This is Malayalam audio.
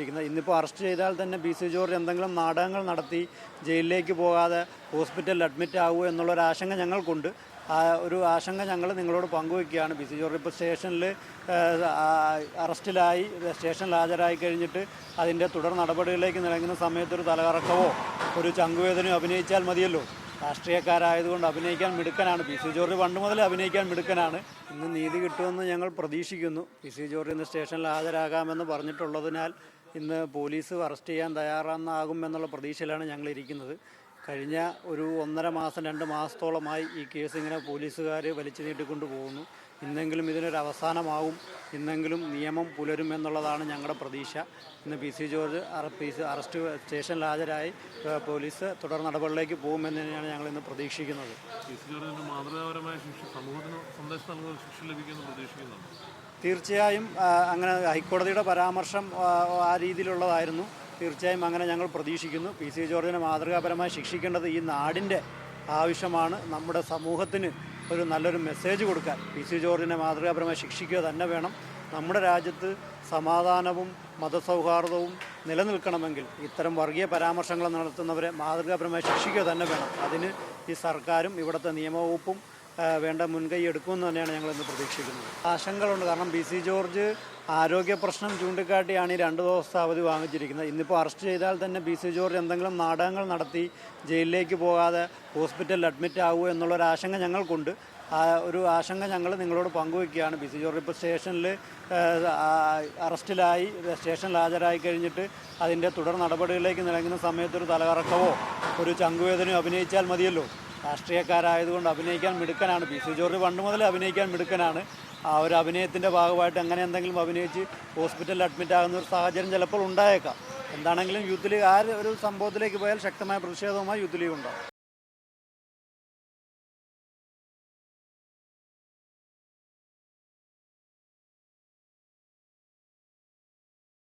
വാങ്ങിച്ചിരിക്കുന്നത്. ഇന്നിപ്പോൾ അറസ്റ്റ് ചെയ്താൽ തന്നെ പി.സി. ജോർജ് എന്തെങ്കിലും നാടകങ്ങൾ നടത്തി ജയിലിലേക്ക് പോകാതെ ഹോസ്പിറ്റലിൽ അഡ്മിറ്റ് ആകുമോ എന്നുള്ളൊരു ആശങ്ക ഞങ്ങൾക്കുണ്ട്. ആ ഒരു ആശങ്ക ഞങ്ങൾ നിങ്ങളോട് പങ്കുവയ്ക്കുകയാണ്. പി.സി. ജോർജ് ഇപ്പോൾ സ്റ്റേഷനിൽ അറസ്റ്റിലായി സ്റ്റേഷനിൽ ഹാജരായി കഴിഞ്ഞിട്ട് അതിൻ്റെ തുടർ നടപടികളിലേക്ക് നീങ്ങുന്ന സമയത്തൊരു തലകറക്കമോ ഒരു ചങ്കുവേദനയോ അഭിനയിച്ചാൽ മതിയല്ലോ. രാഷ്ട്രീയക്കാരായതുകൊണ്ട് അഭിനയിക്കാൻ മിടുക്കനാണ്. പി.സി. ജോർജ് പണ്ട് മുതൽ അഭിനയിക്കാൻ മിടുക്കനാണ്. ഇന്ന് നീതി കിട്ടുമെന്ന് ഞങ്ങൾ പ്രതീക്ഷിക്കുന്നു. പി.സി. ജോർജ് ഇന്ന് സ്റ്റേഷനിൽ ഹാജരാകാമെന്ന് പറഞ്ഞിട്ടുള്ളതിനാൽ ഇന്ന് പോലീസ് അറസ്റ്റ് ചെയ്യാൻ തയ്യാറാകുമെന്നുള്ള പ്രതീക്ഷയിലാണ് ഞങ്ങൾ ഇരിക്കുന്നത്. കഴിഞ്ഞ ഒരു 1.5 മാസം 2 മാസത്തോളമായി ഈ കേസ് ഇങ്ങനെ പോലീസുകാർ വലിച്ചു നീട്ടിക്കൊണ്ട് പോകുന്നു. ഇന്നെങ്കിലും ഇതിനൊരു അവസാനമാവും, ഇന്നെങ്കിലും നിയമം പുലരുമെന്നുള്ളതാണ് ഞങ്ങളുടെ പ്രതീക്ഷ. ഇന്ന് പി.സി. ജോർജ് അറസ്റ്റ് സ്റ്റേഷനിൽ ഹാജരായി പോലീസ് തുടർ നടപടികളിലേക്ക് പോകുമെന്ന് തന്നെയാണ് ഞങ്ങൾ ഇന്ന് പ്രതീക്ഷിക്കുന്നത്. പി.സി. ജോർജിന് മാതൃകാപരമായ ശിക്ഷ, സമൂഹത്തിന് സന്ദേശം നൽകുന്ന ശിക്ഷ ലഭിക്കുമെന്ന് പ്രതീക്ഷിക്കുന്നുണ്ട്. തീർച്ചയായും അങ്ങനെ ഹൈക്കോടതിയുടെ പരാമർശം ആ രീതിയിലുള്ളതായിരുന്നു. തീർച്ചയായും അങ്ങനെ ഞങ്ങൾ പ്രതീക്ഷിക്കുന്നു. പി.സി. ജോർജിനെ മാതൃകാപരമായി ശിക്ഷിക്കേണ്ടത് ഈ നാടിൻ്റെ ആവശ്യമാണ്. നമ്മുടെ സമൂഹത്തിന് ഒരു നല്ലൊരു മെസ്സേജ് കൊടുക്കാൻ പി.സി. ജോർജിനെ മാതൃകാപരമായി ശിക്ഷിക്കുക തന്നെ വേണം. നമ്മുടെ രാജ്യത്ത് സമാധാനവും മതസൗഹാർദ്ദവും നിലനിൽക്കണമെങ്കിൽ ഇത്തരം വർഗീയ പരാമർശങ്ങൾ നടത്തുന്നവരെ മാതൃകാപരമായി ശിക്ഷിക്കുക തന്നെ വേണം. അതിന് ഈ സർക്കാരും ഇവിടുത്തെ നിയമവകുപ്പും വേണ്ട മുൻകൈ എടുക്കുമെന്ന് തന്നെയാണ് ഞങ്ങളിന്ന് പ്രതീക്ഷിക്കുന്നത്. ആശങ്കകളുണ്ട്. കാരണം പി.സി. ജോർജ് ആരോഗ്യ പ്രശ്നം ചൂണ്ടിക്കാട്ടിയാണ് ഈ 2 ദിവസത്തെ അവധി വാങ്ങിച്ചിരിക്കുന്നത്. ഇന്നിപ്പോൾ അറസ്റ്റ് ചെയ്താൽ തന്നെ പി.സി. ജോർജ് എന്തെങ്കിലും നാടകങ്ങൾ നടത്തി ജയിലിലേക്ക് പോകാതെ ഹോസ്പിറ്റലിൽ അഡ്മിറ്റ് ആകുമോ എന്നുള്ളൊരു ആശങ്ക ഞങ്ങൾക്കുണ്ട്. ആ ഒരു ആശങ്ക ഞങ്ങൾ നിങ്ങളോട് പങ്കുവയ്ക്കുകയാണ്. പി.സി. ജോർജ് ഇപ്പോൾ സ്റ്റേഷനിൽ അറസ്റ്റിലായി സ്റ്റേഷനിൽ ഹാജരായി കഴിഞ്ഞിട്ട് അതിൻ്റെ തുടർ നടപടികളിലേക്ക് നീങ്ങുന്ന സമയത്തൊരു തലകറക്കമോ ഒരു ചങ്കുവേദനയോ അഭിനയിച്ചാൽ മതിയല്ലോ. രാഷ്ട്രീയക്കാരായതുകൊണ്ട് അഭിനയിക്കാൻ മിടുക്കനാണ്. പി.സി. ജോർജ് പണ്ട് മുതൽ അഭിനയിക്കാൻ മിടുക്കനാണ്. ആ ഒരു അഭിനയത്തിൻ്റെ ഭാഗമായിട്ട് അങ്ങനെ എന്തെങ്കിലും അഭിനയിച്ച് ഹോസ്പിറ്റലിൽ അഡ്മിറ്റ് ആകുന്ന ഒരു സാഹചര്യം ചിലപ്പോൾ ഉണ്ടായേക്കാം. എന്താണെങ്കിലും യൂത്ത് ലീഗ് ആ ഒരു സംഭവത്തിലേക്ക് പോയാൽ ശക്തമായ പ്രതിഷേധവുമായി യൂത്ത് ലീഗ് ഉണ്ടാകും.